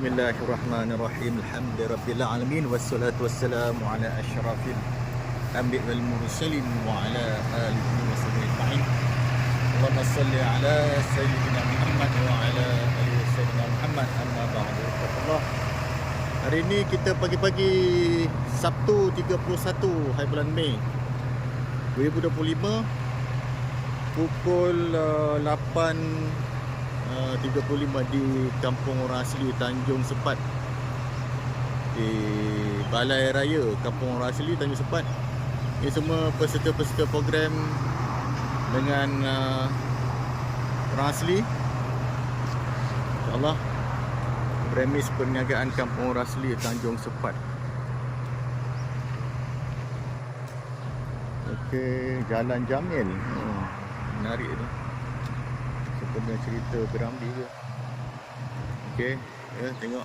Bismillahirrahmanirrahim. Alhamdulillahirabbil alamin wassalatu wassalamu ala asyrafil anbiya wal mursalin wa ala alihi wasahbihi ajma'in. Allahumma shalli ala sayyidina Muhammad wa ala alihi sayyidina Muhammad, amma ba'du. Allah. Hari ini kita pagi-pagi Sabtu 31 hari bulan Mei 2025 pukul 8.35 di Kampung Orang Asli Tanjung Sepat, di Balai Raya Kampung Orang Asli Tanjung Sepat. Ini semua peserta-peserta program dengan orang asli, InsyaAllah, premis perniagaan Kampung Orang Asli Tanjung Sepat. Okey, Jalan Jamil, menarik tu, sebenarnya cerita Piramli ke. Okey, ya, tengok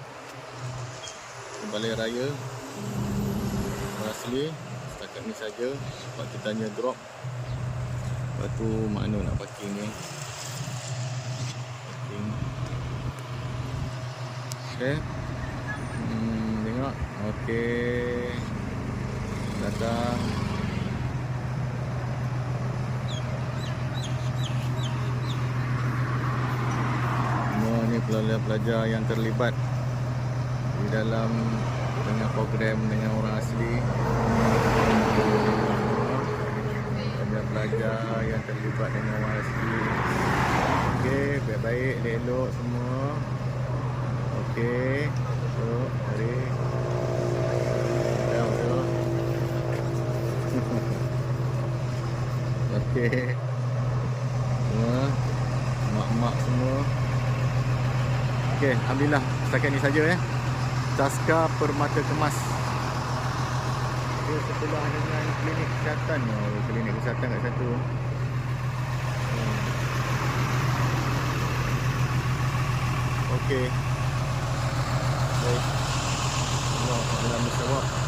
Balai Raya Orang Asli. Setakat ni saja, sebab kita tanya drop. Lepas tu mana nak parking ni, parking. Okey, tengok. Okey, datang. Ni pelajar-pelajar yang terlibat di dalam dengan program dengan orang asli. Pelajar-pelajar yang terlibat dengan orang asli. Okey, baik-baik, elok semua. Okey, masuk, mari. Dah masuk. Okey, semua mak-mak semua. Okey, alhamdulillah, setakat ni saja ya. Taska Permata Kemas. Dia sebelah dengan klinik kesihatan. Oh, klinik kesihatan kat satu. Okey. Baik. Allah dalam musyawarah.